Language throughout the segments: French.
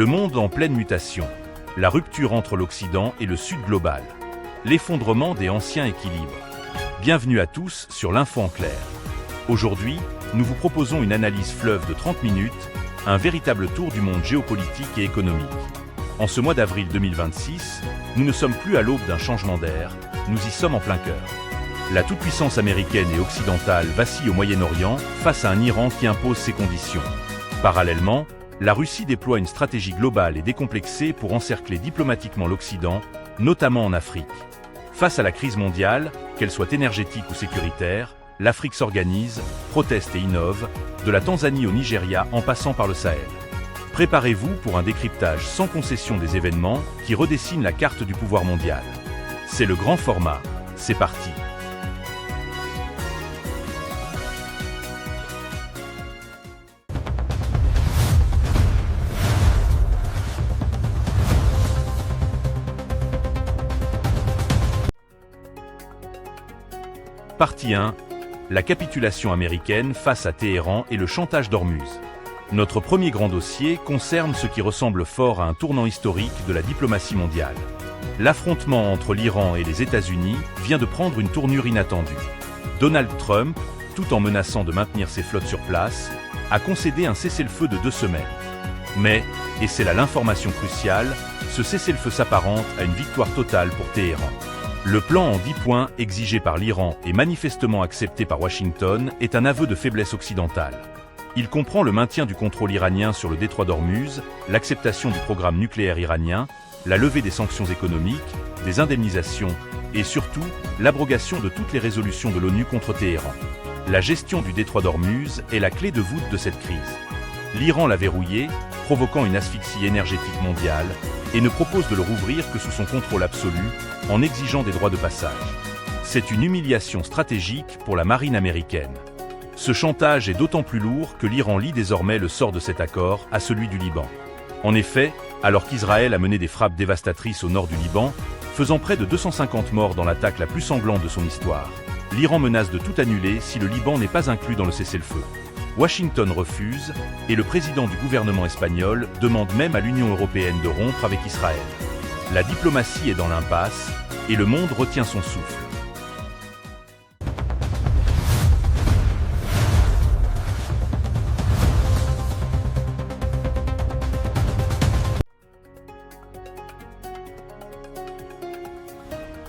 Le monde en pleine mutation. La rupture entre l'Occident et le Sud global. L'effondrement des anciens équilibres. Bienvenue à tous sur l'Info en clair. Aujourd'hui, nous vous proposons une analyse fleuve de 30 minutes, un véritable tour du monde géopolitique et économique. En ce mois d'avril 2026, nous ne sommes plus à l'aube d'un changement d'ère, nous y sommes en plein cœur. La toute-puissance américaine et occidentale vacille au Moyen-Orient face à un Iran qui impose ses conditions. Parallèlement, la Russie déploie une stratégie globale et décomplexée pour encercler diplomatiquement l'Occident, notamment en Afrique. Face à la crise mondiale, qu'elle soit énergétique ou sécuritaire, l'Afrique s'organise, proteste et innove, de la Tanzanie au Nigeria en passant par le Sahel. Préparez-vous pour un décryptage sans concession des événements qui redessinent la carte du pouvoir mondial. C'est le grand format, c'est parti. Partie 1. La capitulation américaine face à Téhéran et le chantage d'Ormuz. Notre premier grand dossier concerne ce qui ressemble fort à un tournant historique de la diplomatie mondiale. L'affrontement entre l'Iran et les États-Unis vient de prendre une tournure inattendue. Donald Trump, tout en menaçant de maintenir ses flottes sur place, a concédé un cessez-le-feu de 2 semaines. Mais, et c'est là l'information cruciale, ce cessez-le-feu s'apparente à une victoire totale pour Téhéran. Le plan en 10 points exigé par l'Iran et manifestement accepté par Washington est un aveu de faiblesse occidentale. Il comprend le maintien du contrôle iranien sur le détroit d'Ormuz, l'acceptation du programme nucléaire iranien, la levée des sanctions économiques, des indemnisations et surtout l'abrogation de toutes les résolutions de l'ONU contre Téhéran. La gestion du détroit d'Ormuz est la clé de voûte de cette crise. L'Iran l'a verrouillé, provoquant une asphyxie énergétique mondiale, et ne propose de le rouvrir que sous son contrôle absolu, en exigeant des droits de passage. C'est une humiliation stratégique pour la marine américaine. Ce chantage est d'autant plus lourd que l'Iran lie désormais le sort de cet accord à celui du Liban. En effet, alors qu'Israël a mené des frappes dévastatrices au nord du Liban, faisant près de 250 morts dans l'attaque la plus sanglante de son histoire, l'Iran menace de tout annuler si le Liban n'est pas inclus dans le cessez-le-feu. Washington refuse, et le président du gouvernement espagnol demande même à l'Union européenne de rompre avec Israël. La diplomatie est dans l'impasse, et le monde retient son souffle.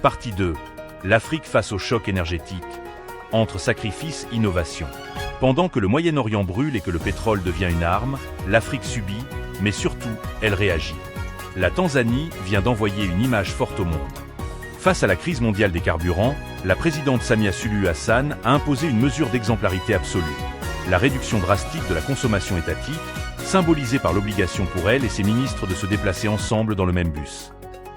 Partie 2. L'Afrique face au choc énergétique. Entre sacrifice et innovation. Pendant que le Moyen-Orient brûle et que le pétrole devient une arme, l'Afrique subit, mais surtout, elle réagit. La Tanzanie vient d'envoyer une image forte au monde. Face à la crise mondiale des carburants, la présidente Samia Suluhu Hassan a imposé une mesure d'exemplarité absolue. La réduction drastique de la consommation étatique, symbolisée par l'obligation pour elle et ses ministres de se déplacer ensemble dans le même bus.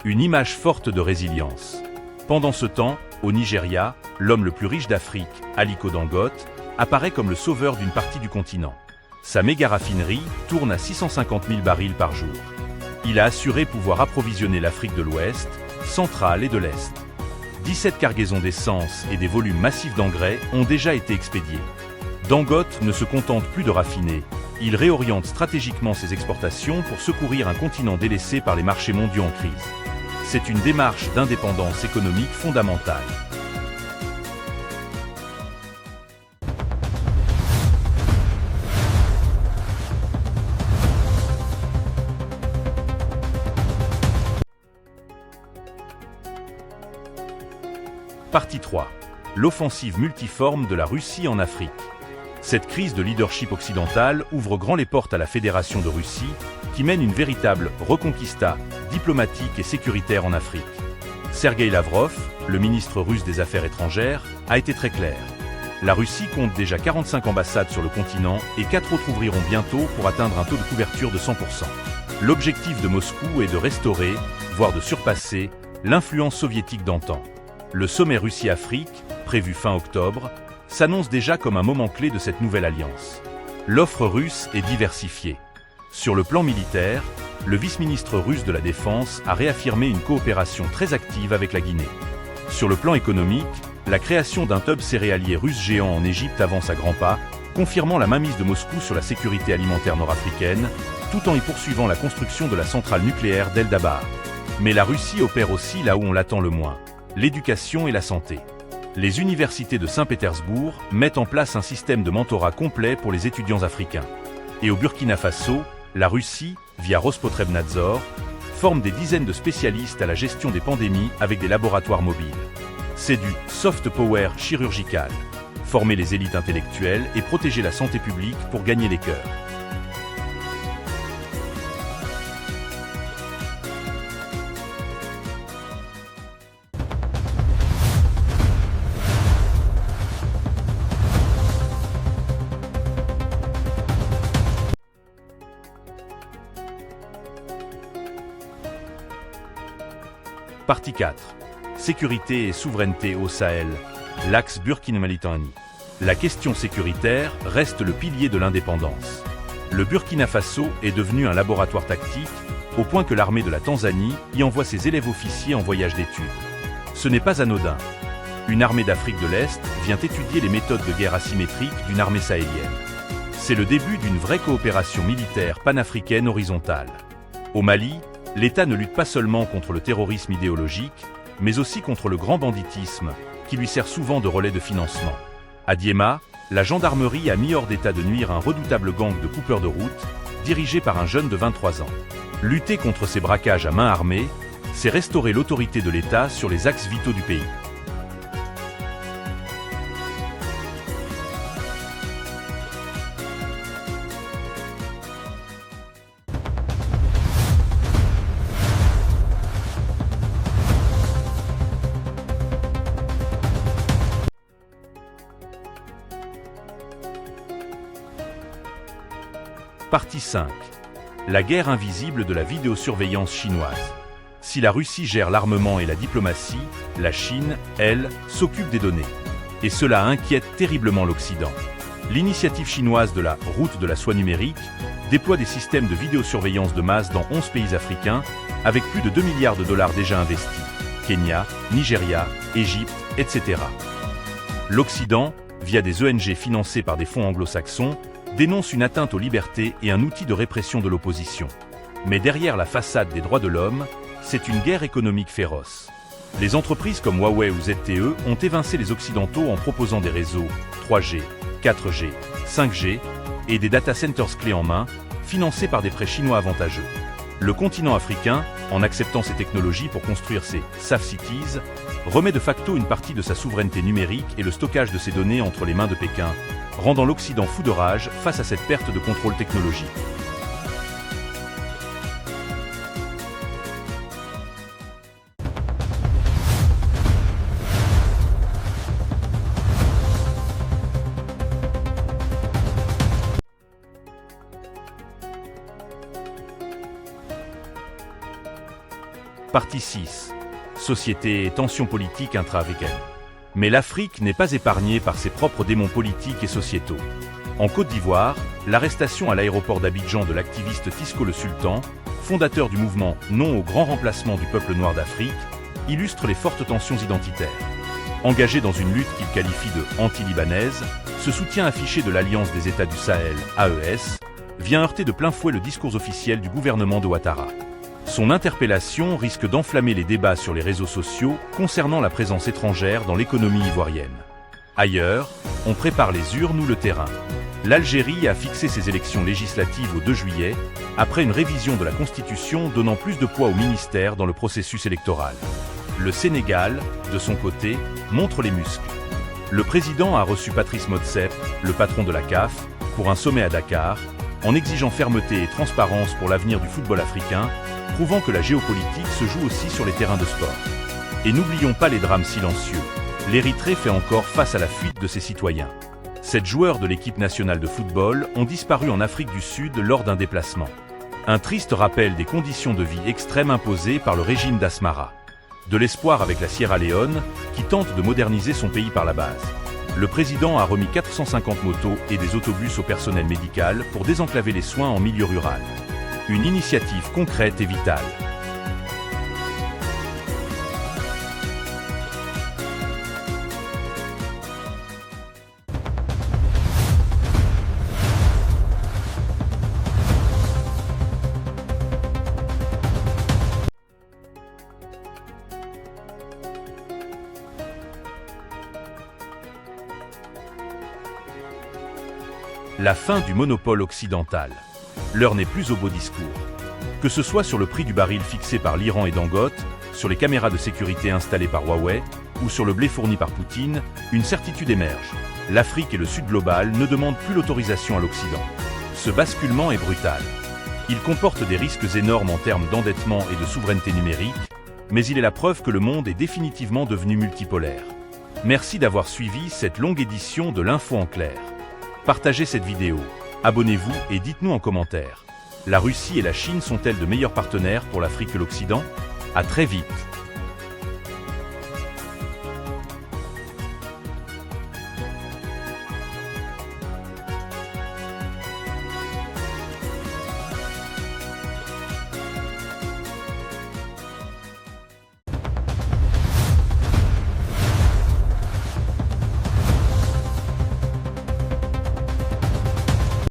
Une image forte de résilience. Pendant ce temps, au Nigeria, l'homme le plus riche d'Afrique, Aliko Dangote, apparaît comme le sauveur d'une partie du continent. Sa méga-raffinerie tourne à 650 000 barils par jour. Il a assuré pouvoir approvisionner l'Afrique de l'Ouest, centrale et de l'Est. 17 cargaisons d'essence et des volumes massifs d'engrais ont déjà été expédiés. Dangote ne se contente plus de raffiner, il réoriente stratégiquement ses exportations pour secourir un continent délaissé par les marchés mondiaux en crise. C'est une démarche d'indépendance économique fondamentale. Partie 3. L'offensive multiforme de la Russie en Afrique. Cette crise de leadership occidental ouvre grand les portes à la Fédération de Russie, qui mène une véritable reconquista diplomatique et sécuritaire en Afrique. Sergueï Lavrov, le ministre russe des Affaires étrangères, a été très clair. La Russie compte déjà 45 ambassades sur le continent et 4 autres ouvriront bientôt pour atteindre un taux de couverture de 100%. L'objectif de Moscou est de restaurer, voire de surpasser, l'influence soviétique d'antan. Le sommet Russie-Afrique, prévu fin octobre, s'annonce déjà comme un moment clé de cette nouvelle alliance. L'offre russe est diversifiée. Sur le plan militaire, le vice-ministre russe de la Défense a réaffirmé une coopération très active avec la Guinée. Sur le plan économique, la création d'un hub céréalier russe géant en Égypte avance à grands pas, confirmant la mainmise de Moscou sur la sécurité alimentaire nord-africaine, tout en y poursuivant la construction de la centrale nucléaire d'El-Dabar. Mais la Russie opère aussi là où on l'attend le moins, l'éducation et la santé. Les universités de Saint-Pétersbourg mettent en place un système de mentorat complet pour les étudiants africains. Et au Burkina Faso, la Russie, via Rospotrebnadzor, forme des dizaines de spécialistes à la gestion des pandémies avec des laboratoires mobiles. C'est du soft power chirurgical. Former les élites intellectuelles et protéger la santé publique pour gagner les cœurs. Partie 4. Sécurité et souveraineté au Sahel, l'axe Burkina-Mauritanie. La question sécuritaire reste le pilier de l'indépendance. Le Burkina Faso est devenu un laboratoire tactique, au point que l'armée de la Tanzanie y envoie ses élèves officiers en voyage d'études. Ce n'est pas anodin. Une armée d'Afrique de l'Est vient étudier les méthodes de guerre asymétriques d'une armée sahélienne. C'est le début d'une vraie coopération militaire panafricaine horizontale. Au Mali, l'État ne lutte pas seulement contre le terrorisme idéologique, mais aussi contre le grand banditisme, qui lui sert souvent de relais de financement. À Diéma, la gendarmerie a mis hors d'état de nuire un redoutable gang de coupeurs de route, dirigé par un jeune de 23 ans. Lutter contre ces braquages à main armée, c'est restaurer l'autorité de l'État sur les axes vitaux du pays. Partie 5. La guerre invisible de la vidéosurveillance chinoise. Si la Russie gère l'armement et la diplomatie, la Chine, elle, s'occupe des données. Et cela inquiète terriblement l'Occident. L'initiative chinoise de la route de la soie numérique déploie des systèmes de vidéosurveillance de masse dans 11 pays africains, avec plus de 2 milliards de dollars déjà investis. Kenya, Nigeria, Égypte, etc. L'Occident, via des ONG financées par des fonds anglo-saxons, dénonce une atteinte aux libertés et un outil de répression de l'opposition. Mais derrière la façade des droits de l'homme, c'est une guerre économique féroce. Les entreprises comme Huawei ou ZTE ont évincé les Occidentaux en proposant des réseaux 3G, 4G, 5G et des data centers clés en main, financés par des prêts chinois avantageux. Le continent africain, en acceptant ces technologies pour construire ses Safe Cities, remet de facto une partie de sa souveraineté numérique et le stockage de ses données entre les mains de Pékin, rendant l'Occident fou de rage face à cette perte de contrôle technologique. Partie 6. Société et tensions politiques intra-africaines. Mais l'Afrique n'est pas épargnée par ses propres démons politiques et sociétaux. En Côte d'Ivoire, l'arrestation à l'aéroport d'Abidjan de l'activiste Tisco le Sultan, fondateur du mouvement Non au grand remplacement du peuple noir d'Afrique, illustre les fortes tensions identitaires. Engagé dans une lutte qu'il qualifie de anti-libanaise, ce soutien affiché de l'Alliance des États du Sahel, AES, vient heurter de plein fouet le discours officiel du gouvernement de Ouattara. Son interpellation risque d'enflammer les débats sur les réseaux sociaux concernant la présence étrangère dans l'économie ivoirienne. Ailleurs, on prépare les urnes ou le terrain. L'Algérie a fixé ses élections législatives au 2 juillet, après une révision de la Constitution donnant plus de poids au ministère dans le processus électoral. Le Sénégal, de son côté, montre les muscles. Le président a reçu Patrice Motsepe, le patron de la CAF, pour un sommet à Dakar, en exigeant fermeté et transparence pour l'avenir du football africain, prouvant que la géopolitique se joue aussi sur les terrains de sport. Et n'oublions pas les drames silencieux. L'Érythrée fait encore face à la fuite de ses citoyens. 7 joueurs de l'équipe nationale de football ont disparu en Afrique du Sud lors d'un déplacement. Un triste rappel des conditions de vie extrêmes imposées par le régime d'Asmara. De l'espoir avec la Sierra Leone, qui tente de moderniser son pays par la base. Le président a remis 450 motos et des autobus au personnel médical pour désenclaver les soins en milieu rural. Une initiative concrète et vitale. La fin du monopole occidental. L'heure n'est plus au beau discours. Que ce soit sur le prix du baril fixé par l'Iran et Dangote, sur les caméras de sécurité installées par Huawei, ou sur le blé fourni par Poutine, une certitude émerge. L'Afrique et le Sud global ne demandent plus l'autorisation à l'Occident. Ce basculement est brutal. Il comporte des risques énormes en termes d'endettement et de souveraineté numérique, mais il est la preuve que le monde est définitivement devenu multipolaire. Merci d'avoir suivi cette longue édition de l'Info en clair. Partagez cette vidéo, abonnez-vous et dites-nous en commentaire. La Russie et la Chine sont-elles de meilleurs partenaires pour l'Afrique que l'Occident? À très vite.